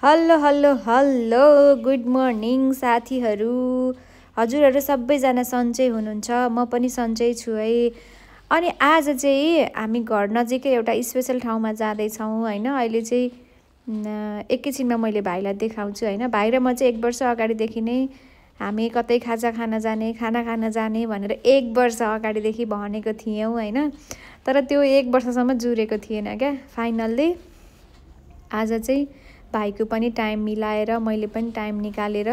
Hello hello hello good morning साथीहरू। हजुरहरू सबैजना सन्चै हुनुहुन्छ, म पनि सन्चै छु है। अनि आज चाहिँ हामी घर नजिकै एउटा स्पेसल ठाउँमा जाँदैछौँ होइन। अहिले चाहिँ एकैछिनमा मैले भाइलाई देखाउँछु होइन। भाइ र म चाहिँ 1 वर्ष अगाडिदेखि नै हामी कतै खाजा खान जाने, खाना खान जाने भनेर 1 वर्ष अगाडिदेखि भनेको थियौँ होइन। तर त्यो 1 वर्षसम्म जुरेको थिएन क्या। फाइनल्ली आज चाहिँ भाइको पनि टाइम मिलाएर मैले पनि टाइम निकालेर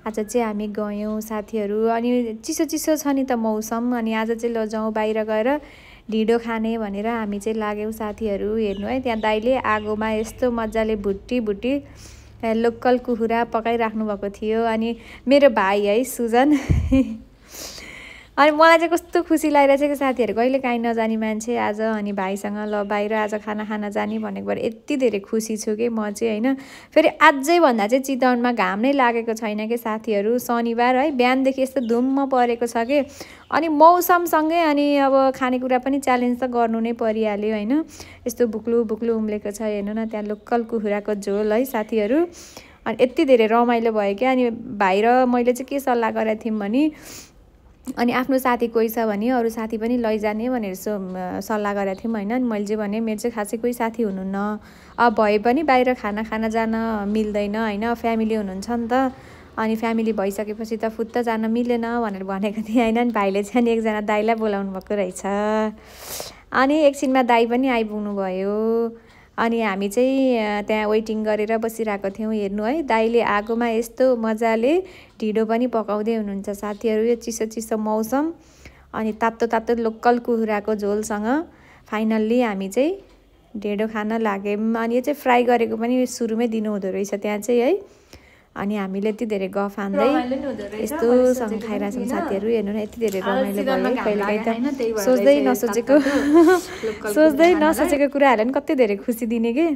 आज चाहिँ हामी गयौँ साथीहरू। अनि चिसो चिसो छ नि त मौसम, अनि आज चाहिँ लजाउँ बाहिर गएर ढिँडो खाने भनेर हामी चाहिँ लाग्यौँ साथीहरू। हेर्नु है, त्यहाँ दाइले आगोमा यस्तो मजाले भुटी लोकल कुखुरा पकाइराख्नु भएको थियो। अनि मेरो भाइ है सुजन अनि मलाई चाहिँ कस्तो खुसी लागिरहेछ कि साथीहरू, कहिले काहीँ नजानी मान्छे आज अनि भाइसँग ल बाहिर आज खाना खान जाने भनेको भएर यति धेरै खुसी छु कि म चाहिँ होइन। फेरि अझै भन्दा चाहिँ चितवनमा घाम नै लागेको छैन कि साथीहरू। शनिबार है, बिहानदेखि यस्तो धुम्म परेको छ कि। अनि मौसमसँगै अनि अब खानेकुरा पनि च्यालेन्ज त गर्नु नै परिहाल्यो होइन। यस्तो बुक्लु बुक्लु उम्लेको छ हेर्नु न, त्यहाँ लोकल कुखुराको झोल है साथीहरू। अनि यति धेरै रमाइलो भयो क्या। अनि भाइ र मैले चाहिँ के सल्लाह गरेको थियौँ भने, अनि आफ्नो साथी कोही छ भने अरू साथी पनि लैजाने भनेर सल्लाह गरेको थियौँ होइन। अनि मैले चाहिँ भने मेरो चाहिँ खासै कोही साथी हुनुहुन्न, अब भए पनि बाहिर खाना खान जान मिल्दैन होइन, फ्यामिली हुनुहुन्छ नि त। अनि फ्यामिली भइसकेपछि त फुत्त जान मिलेन भनेर भनेको थिएँ होइन। अनि भाइले चाहिँ एकजना दाइलाई बोलाउनु भएको रहेछ। अनि एकछिनमा दाइ पनि आइपुग्नु भयो। अनि हामी चाहिँ त्यहाँ वेटिङ गरेर बसिरहेको थियौँ। हेर्नु है, दाइले आगोमा यस्तो मजाले ढिँडो पनि पकाउँदै हुनुहुन्छ साथीहरू। यो चिसो चिसो मौसम अनि तातो तातो लोकल कुखुराको झोलसँग फाइनल्ली हामी चाहिँ ढिँडो खान लाग्यौँ। अनि यो चाहिँ फ्राई गरेको पनि सुरुमै दिनु हुँदो रहेछ त्यहाँ चाहिँ है। अनि हामीले यति धेरै गफ हान्दै यस्तोसँग खाइरहेछौँ साथीहरू। हेर्नु न, यति धेरै रमाइलो भयो। कहिलेकाहीँ त सोच्दै नसोचेको कुराहरूले पनि कति धेरै खुसी दिने कि।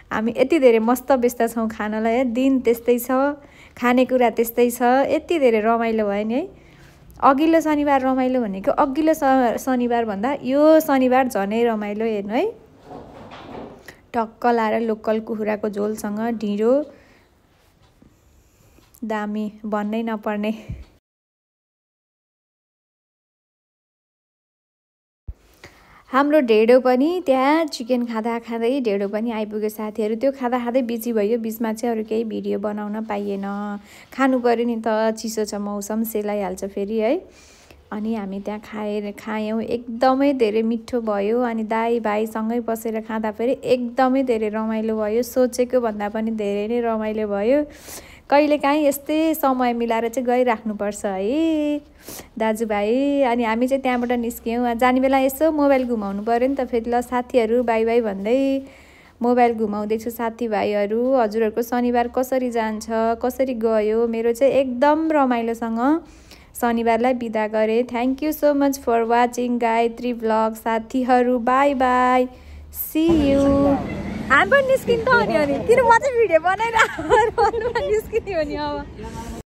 हामी यति धेरै मस्त व्यस्त छौँ खानालाई है। दिन त्यस्तै छ, खानेकुरा त्यस्तै छ, यति धेरै रमाइलो भयो नि है। अघिल्लो शनिबार रमाइलो भनेको अघिल्लो शनिबार भन्दा यो शनिबार झनै रमाइलो। हेर्नु है, टक्क लाएर लोकल कुखुराको झोलसँग ढिँडो दामी, भन्नै नपर्ने। हाम्रो ढेँडो पनि त्यहाँ चिकन खाँदा खाँदै ढेँडो पनि आइपुग्यो साथीहरू। त्यो खाँदा खाँदै बिजी भयो, बिचमा चाहिँ अरू केही भिडियो बनाउन पाइएन। खानु पऱ्यो नि त, चिसो छ मौसम, सेलाइहाल्छ फेरि है। अनि हामी त्यहाँ खायौँ, एकदमै धेरै मिठो भयो। अनि दाइ भाइसँगै बसेर खाँदा फेरि एकदमै धेरै रमाइलो भयो। सोचेको भन्दा पनि धेरै नै रमाइलो भयो। कहिलेकाहीँ यस्तै समय मिलाएर चाहिँ गइराख्नुपर्छ है दाजुभाइ। अनि हामी चाहिँ त्यहाँबाट निस्क्यौँ। जाने बेला यसो मोबाइल घुमाउनु पऱ्यो नि त फेरि। ल साथीहरू बाई बाई भन्दै मोबाइल घुमाउँदैछु साथीभाइहरू। हजुरहरूको शनिबार कसरी जान्छ, कसरी गयो? मेरो चाहिँ एकदम रमाइलोसँग शनिबारलाई बिदा गरेँ। Thank you so much for watching Gayatri vlog साथीहरू। Bye bye, see you. हामी पनि निस्किन्छ नि, अनि किन म चाहिँ भिडियो बनाइरहेको निस्किने हो नि अब।